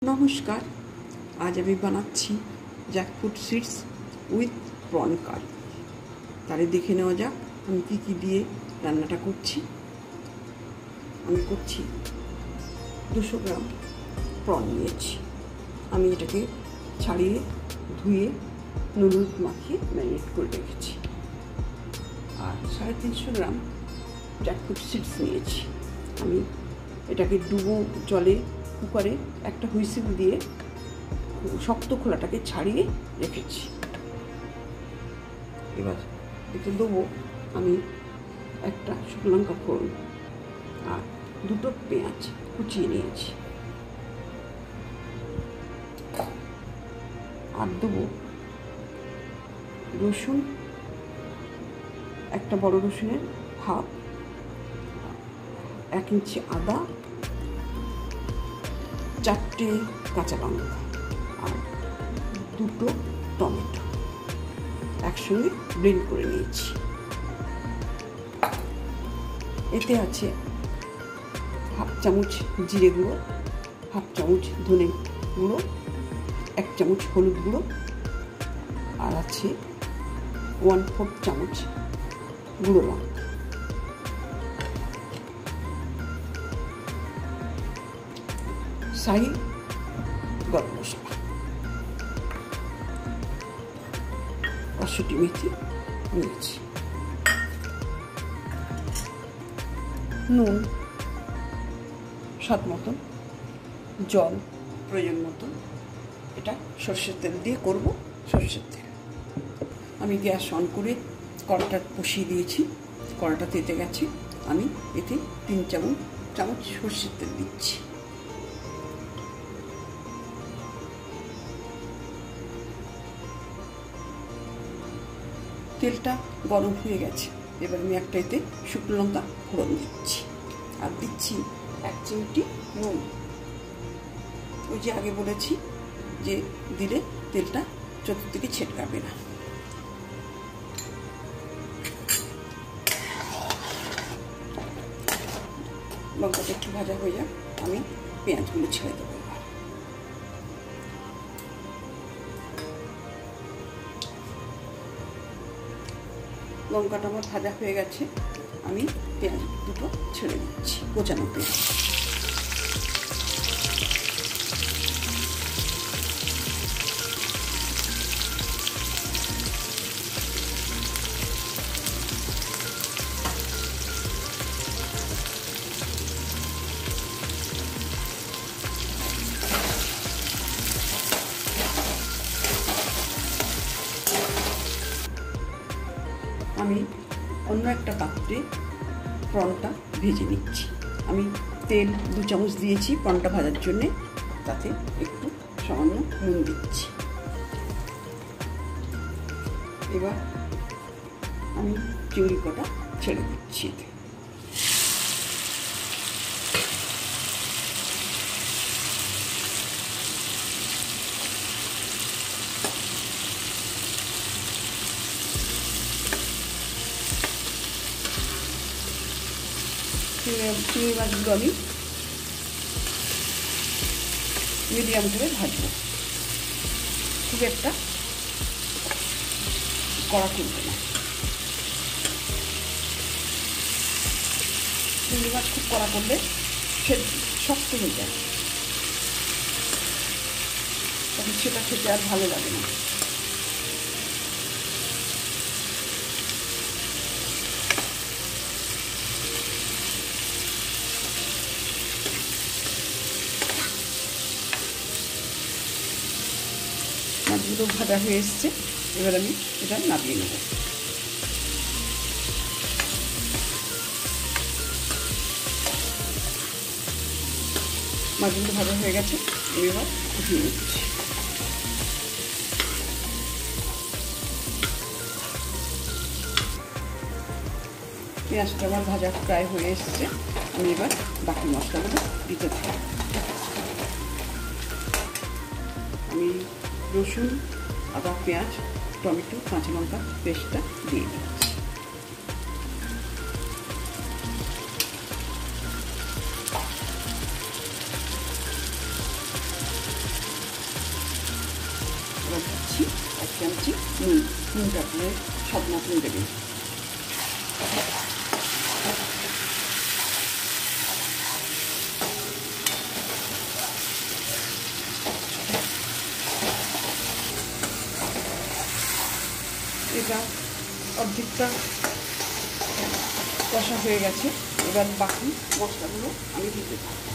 नमस्कार। आज আমি বানাচ্ছি জ্যাকফ্রুট সিডস উইথ প্রন কারি। তাহলে দেখে নেওয়া যাক আমি কি কি দিয়ে রান্নাটা করছি। আমি করছি 200 গ্রাম প্রন নিয়েছি। আমি এটাকে ছাড়িয়ে ধুয়ে নুন মাখিয়ে ম্যারিনেট করে রেখেছি। আর 350 গ্রাম জ্যাকফ্রুট সিডস নিয়েছি। আমি এটাকে ডুবো জলে কুকারে একটা হুইসেল দিয়ে শক্ত খোলাটাকে ছাড়িয়ে রেখেছি। এবার এতে দেবো আমি একটা শুকনো লঙ্কা ফোড়ন আর 2টো পেঁয়াজ কুচিয়ে নিয়েছি। আর দেবো রসুন, একটা বড় রসুনের হাফ, 1 ইঞ্চি আদা, 4টে কাঁচা লঙ্কা আর 2টো টমেটো একসঙ্গে ব্লেন্ড করে নিয়েছি। এতে আছে হাফ চামচ জিরে গুঁড়ো, হাফ চামচ ধনে গুঁড়ো, 1 চামচ হলুদ গুঁড়ো আর আছে 1/4 চামচ গুঁড়ো লঙ্কা। শাহি গরম মশলা, কসুরি মেথি নিয়েছি, নুন স্বাদ মতন, জল প্রয়োজন মতন। এটা সর্ষের তেল দিয়ে করব। সর্ষের তেল আমি গ্যাস অন করে কড়াটা বসিয়ে দিয়েছি। কড়াটা তেতে গেছে। আমি এতে 3 চামচ সর্ষের তেল দিচ্ছি। তেলটা গরম হয়ে গেছে। এবার আমি একটা এতে শুকনো লঙ্কা ফোড়ন দিচ্ছি আর দিচ্ছি 1 চিমটি নুন। ওই যে আগে বলেছি যে দিলে তেলটা চতুর্দিকে ছেটকাবে না। লঙ্কাটা একটু ভাজা হয়ে যাক, আমি পেঁয়াজগুলো ছেড়ে দেবো। লঙ্কাটা আমার ভাজা হয়ে গেছে। আমি পেঁয়াজ 2টো ছেড়ে দিচ্ছি, কোচানো পেঁয়াজ। আমি অন্য একটা পাত্রে প্রনটা ভেজে নিচ্ছি। আমি তেল 2 চামচ দিয়েছি প্রনটা ভাজার জন্যে, তাতে একটু সামান্য নুন দিচ্ছি। এবার আমি চিংড়ি কটা ছেড়ে দিচ্ছি এতে। চিংড়ি মাছগুলো আমি মিডিয়াম করে ভাজবো, খুব একটা কড়া করবে না। চিংড়ি মাছ খুব কড়া করলে সে শক্ত হয়ে যায়, তখন সেটা খেতে আর ভালো লাগে না। মাছগুলো ভাজা হয়ে এসছে। এবার আমি এটা নামিয়ে নেব। মাছগুলো ভাজা হয়ে গেছে, আমি এবার উঠিয়ে নিচ্ছি। পেঁয়াজটা আমার ভাজা প্রায় হয়ে এসছে। আমি এবার বাকি মশলাগুলো দিতে থাকি। আমি রসুন, আদা, পেঁয়াজ, টমেটো, কাঁচা লঙ্কা পেস্টটা দিয়ে দিচ্ছি। দিচ্ছি নুনটা আপনার সব মতন দেবেন। এটা অর্ধেকটা কষা হয়ে গেছে, এবার বাকি মশলাগুলো আমি দিতে থাকবো।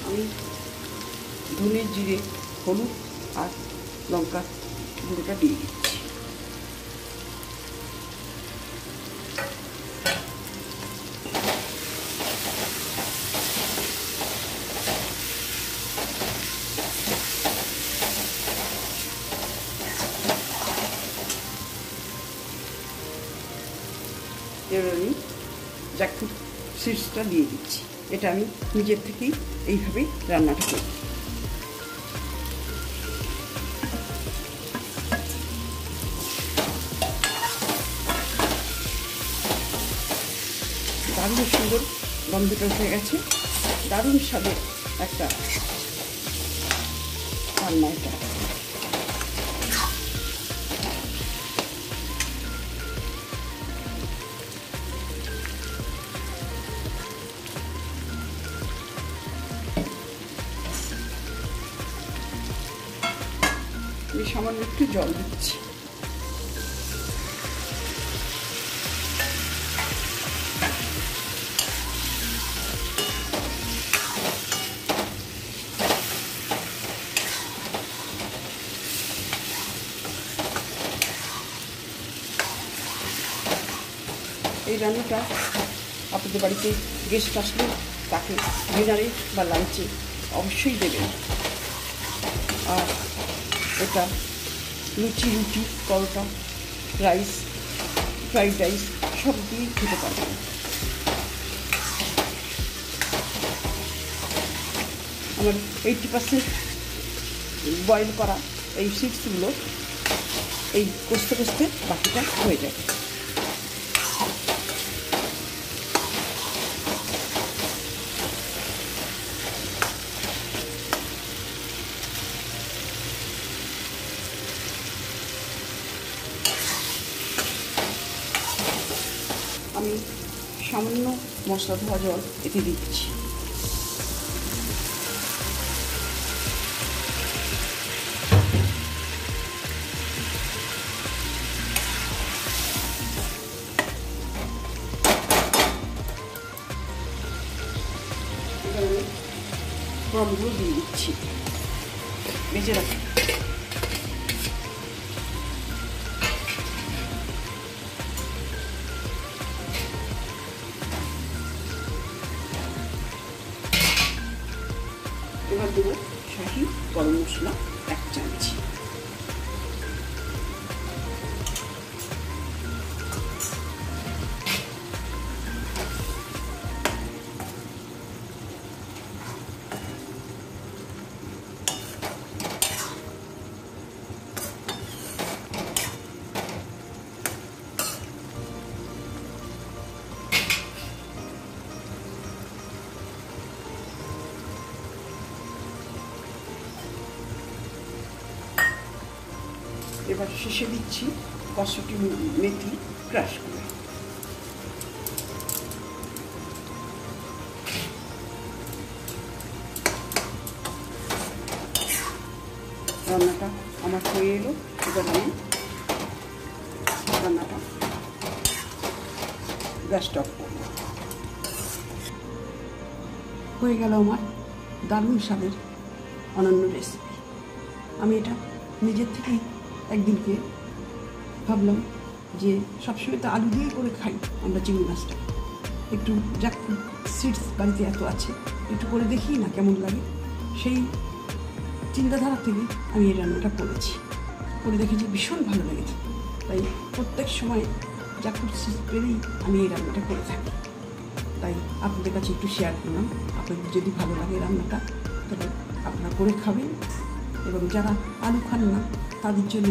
আমি ধনে জিরে হলুদ আর লঙ্কা গুঁড়োটা দিয়ে দিচ্ছি। এবার আমি জ্যাকফ্রুট সিডসটা দিয়ে দিচ্ছি। এটা আমি নিজের থেকেই এইভাবেই রান্নাটা করি। দারুণ সুন্দর গন্ধটা উঠে গেছে, দারুণ স্বাদের একটা রান্না এটা। আমি সামান্য একটু জল দিচ্ছি। এই রান্নাটা আপনাদের বাড়িতে গেস্ট আসলে তাকে ডিনারে বা লাঞ্চে অবশ্যই দেবেন। আর এটা লুচি, রুটি, পরোটা, রাইস, ফ্রাইড রাইস সব দিয়েই খেতে পারবেন। আমার 80% বয়েল করা এই সিডসগুলো এই কষতে কষতে বাকিটা হয়ে যাবে। আমি সামান্য মশলা ধোয়া জল এতে দিচ্ছি। এবার আমি প্রনগুলো দিয়ে দিচ্ছি, ভেজে রাখি। এবার দেবো শাহি গরম মশলা 1 চামচ। এবার শেষে দিচ্ছি কসুরি মেথি ক্রাশ করে। রান্নাটা আমার হয়ে এলো। এবার আমি রান্নাটা গ্যাসটা অফ করব। হয়ে গেল আমার দারুণ স্বাদের অনন্য রেসিপি। আমি এটা নিজের থেকেই একদিনকে ভাবলাম যে সবসময় তো আলু দিয়েই করে খাই আমরা চিংড়ি মাছটা, একটু জ্যাকফ্রুট সিডস বাড়িতে এত আছে, একটু করে দেখি না কেমন লাগে। সেই চিন্তাধারা থেকে আমি এই রান্নাটা করেছি, করে দেখেছি ভীষণ ভালো লেগেছে। তাই প্রত্যেক সময় জ্যাকফ্রুট সিডস পেলেই আমি এই রান্নাটা করে থাকি। তাই আপনাদের কাছে একটু শেয়ার করলাম। আপনাদের যদি ভালো লাগে রান্নাটা তাহলে আপনারা করে খাবেন, এবং যারা আলু খান না তাদের জন্য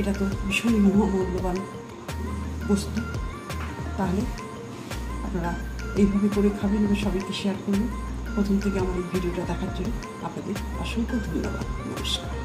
এটা তো ভীষণই মূল্যবান বস্তু। তাহলে আপনারা এইভাবে করে খাবেন এবং সবাইকে শেয়ার করবেন। প্রথম থেকে আমার এই ভিডিওটা দেখার জন্য আপনাদের অসংখ্য ধন্যবাদ। নমস্কার।